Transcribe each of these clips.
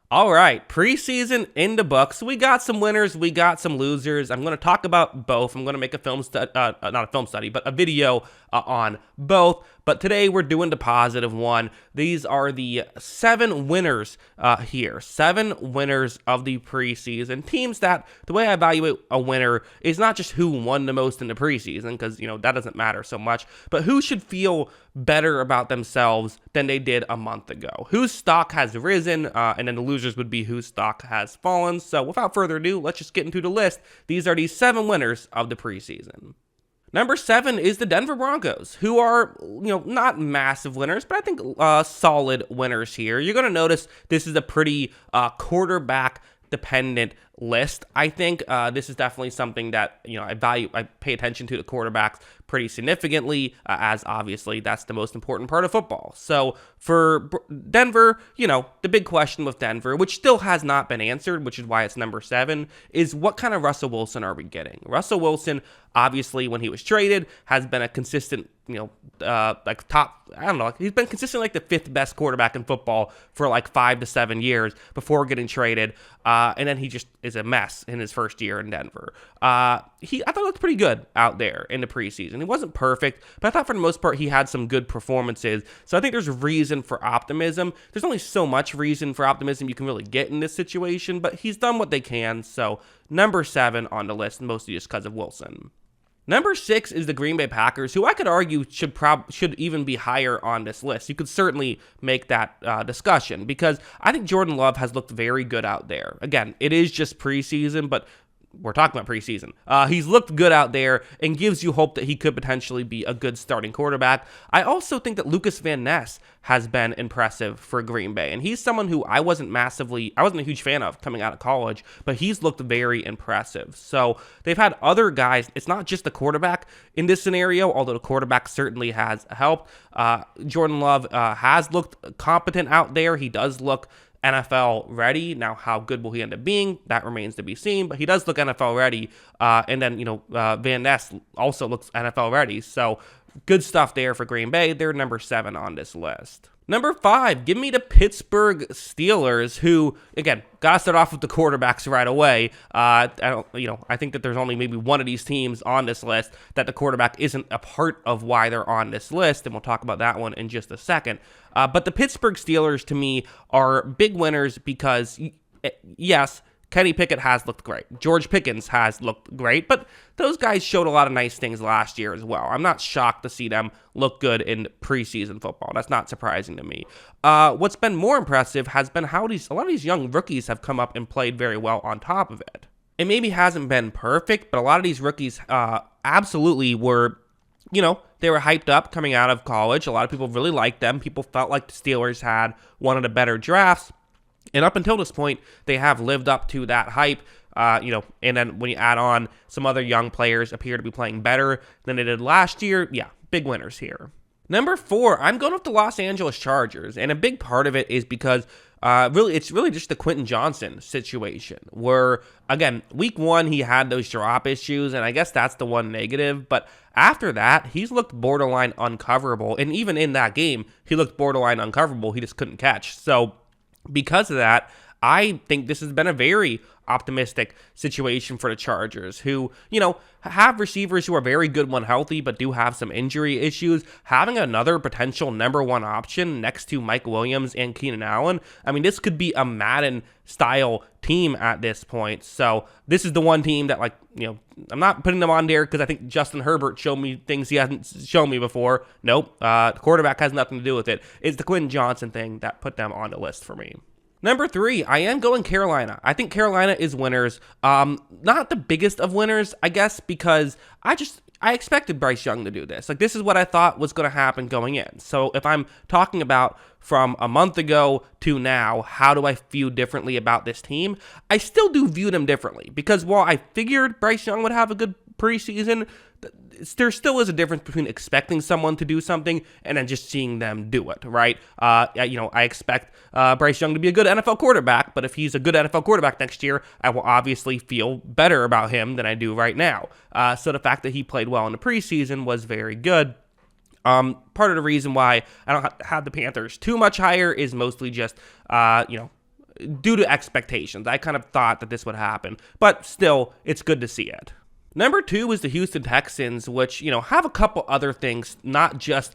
All right, preseason in the books. We got some winners, we got some losers. I'm going to talk about both. I'm going to make a film study, not a film study, but a video on both. But today we're doing the positive one. These are the 7 winners here. 7 winners of the preseason. Teams that, the way I evaluate a winner is not just who won the most in the preseason, because, that doesn't matter so much, but who should feel better about themselves than they did a month ago. Whose stock has risen, and then the losers would be whose stock has fallen. So without further ado, let's just get into the list. These are the 7 winners of the preseason. Number 7 is the Denver Broncos, who are, not massive winners, but I think solid winners here. You're going to notice this is a pretty quarterback dependent list. I think this is definitely something that I pay attention to the quarterbacks pretty significantly, as obviously that's the most important part of football. So for Denver, the big question with Denver, which still has not been answered, which is why it's number 7, is what kind of Russell Wilson are we getting? Russell Wilson, obviously, when he was traded, has been a consistent, top, I don't know, he's been consistent like the 5th best quarterback in football for like 5 to 7 years before getting traded. And then he just is a mess in his first year in Denver. I thought he looked pretty good out there in the preseason. He wasn't perfect, but I thought for the most part he had some good performances. So I think there's reason for optimism. There's only so much reason for optimism you can really get in this situation, but he's done what they can. So number 7 on the list, mostly just because of Wilson. Number 6 is the Green Bay Packers, who I could argue should even be higher on this list. You could certainly make that discussion, because I think Jordan Love has looked very good out there. Again, it is just preseason, but we're talking about preseason. He's looked good out there and gives you hope that he could potentially be a good starting quarterback. I also think that Lucas Van Ness has been impressive for Green Bay, and he's someone who I wasn't a huge fan of coming out of college, but he's looked very impressive. So they've had other guys. It's not just the quarterback in this scenario, although the quarterback certainly has helped. Jordan Love has looked competent out there. He does look NFL ready. Now, how good will he end up being? That remains to be seen, but he does look NFL ready. And then, Van Ness also looks NFL ready. So good stuff there for Green Bay. They're number 7 on this list. Number 5, give me the Pittsburgh Steelers, who, again, gotta start off with the quarterbacks right away. I think that there's only maybe one of these teams on this list that the quarterback isn't a part of why they're on this list, and we'll talk about that one in just a second. But the Pittsburgh Steelers, to me, are big winners because, yes, Kenny Pickett has looked great. George Pickens has looked great, but those guys showed a lot of nice things last year as well. I'm not shocked to see them look good in preseason football. That's not surprising to me. What's been more impressive has been how a lot of these young rookies have come up and played very well on top of it. It maybe hasn't been perfect, but a lot of these rookies absolutely were, they were hyped up coming out of college. A lot of people really liked them. People felt like the Steelers had one of the better drafts. And up until this point, they have lived up to that hype, and then when you add on some other young players appear to be playing better than they did last year, yeah, big winners here. Number 4, I'm going with the Los Angeles Chargers, and a big part of it is because it's really just the Quentin Johnson situation, where, again, week 1, he had those drop issues, and I guess that's the one negative, but after that, he's looked borderline uncoverable, and even in that game, he looked borderline uncoverable. He just couldn't catch. So because of that, I think this has been a very optimistic situation for the Chargers, who, have receivers who are very good when healthy, but do have some injury issues. Having another potential number 1 option next to Mike Williams and Keenan Allen, I mean, this could be a Madden-style team at this point. So this is the one team that, I'm not putting them on there because I think Justin Herbert showed me things he hasn't shown me before. Nope, the quarterback has nothing to do with it. It's the Quentin Johnson thing that put them on the list for me. Number 3, I am going Carolina. I think Carolina is winners. Not the biggest of winners, I guess, because I expected Bryce Young to do this. This is what I thought was going to happen going in. So if I'm talking about from a month ago to now, how do I feel differently about this team? I still do view them differently, because while I figured Bryce Young would have a good preseason, there still is a difference between expecting someone to do something and then just seeing them do it, right? I expect Bryce Young to be a good NFL quarterback, but if he's a good NFL quarterback next year, I will obviously feel better about him than I do right now. So the fact that he played well in the preseason was very good. Part of the reason why I don't have the Panthers too much higher is mostly just, due to expectations. I kind of thought that this would happen, but still, it's good to see it. Number 2 is the Houston Texans, which, have a couple other things, not just,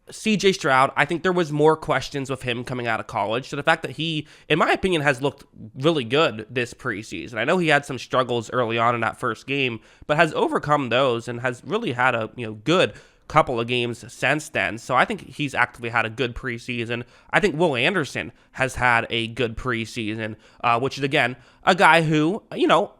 CJ Stroud. I think there was more questions with him coming out of college. So the fact that he, in my opinion, has looked really good this preseason. I know he had some struggles early on in that first game, but has overcome those and has really had a, good couple of games since then. So I think he's actively had a good preseason. I think Will Anderson has had a good preseason, which is, again, a guy who,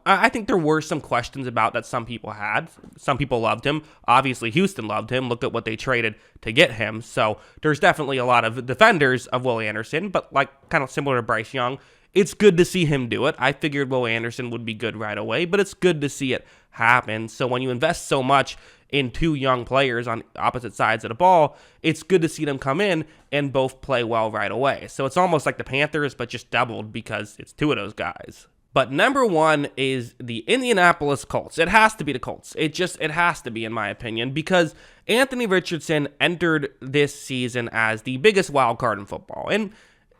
I think there were some questions about that some people had. Some people loved him. Obviously, Houston loved him. Look at what they traded to get him. So there's definitely a lot of defenders of Will Anderson, but kind of similar to Bryce Young, it's good to see him do it. I figured Will Anderson would be good right away, but it's good to see it happen. So when you invest so much in 2 young players on opposite sides of the ball, it's good to see them come in and both play well right away. So it's almost like the Panthers, but just doubled because it's 2 of those guys. But number 1 is the Indianapolis Colts. It has to be the Colts. It has to be, in my opinion, because Anthony Richardson entered this season as the biggest wild card in football. And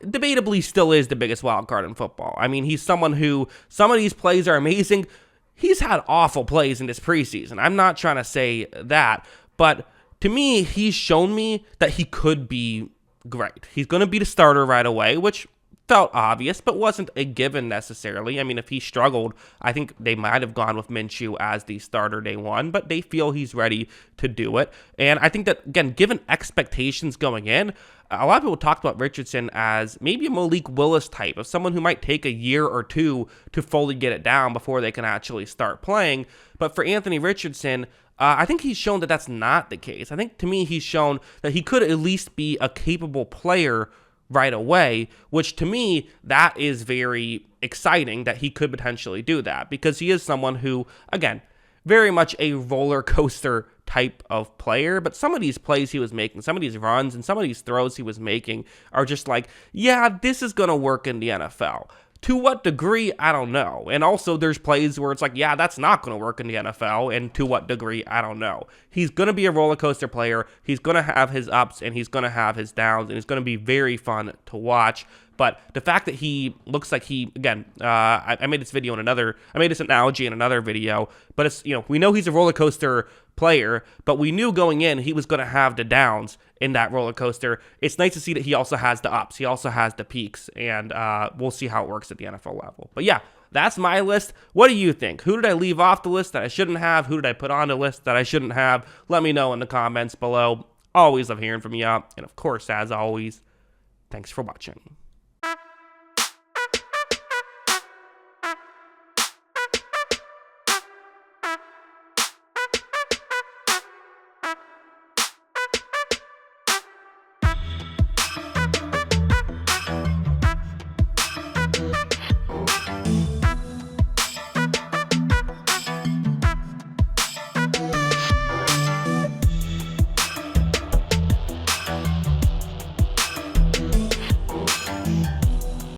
debatably still is the biggest wild card in football. I mean, he's someone who, some of these plays are amazing. He's had awful plays in this preseason. I'm not trying to say that, but to me, he's shown me that he could be great. He's going to be the starter right away, which felt obvious, but wasn't a given necessarily. I mean, if he struggled, I think they might have gone with Minshew as the starter day 1, but they feel he's ready to do it. And I think that, again, given expectations going in, a lot of people talked about Richardson as maybe a Malik Willis type of someone who might take a year or 2 to fully get it down before they can actually start playing. But for Anthony Richardson, I think he's shown that that's not the case. I think, to me, he's shown that he could at least be a capable player right away, which to me, that is very exciting that he could potentially do that, because he is someone who, again, very much a roller coaster type of player, but some of these plays he was making, some of these runs and some of these throws he was making are just like, yeah, this is going to work in the NFL. To what degree, I don't know. And also there's plays where it's like, yeah, that's not going to work in the NFL, and to what degree, I don't know. He's going to be a roller coaster player. He's going to have his ups and he's going to have his downs, and it's going to be very fun to watch. But the fact that he looks like he, again, I made this analogy in another video, but it's, we know he's a roller coaster player, but we knew going in he was going to have the downs in that roller coaster. It's nice to see that he also has the ups, he also has the peaks, and we'll see how it works at the NFL level. But yeah, that's my list. What do you think? Who did I leave off the list that I shouldn't have? Who did I put on the list that I shouldn't have? Let me know in the comments below. Always love hearing from you. And of course, as always, thanks for watching.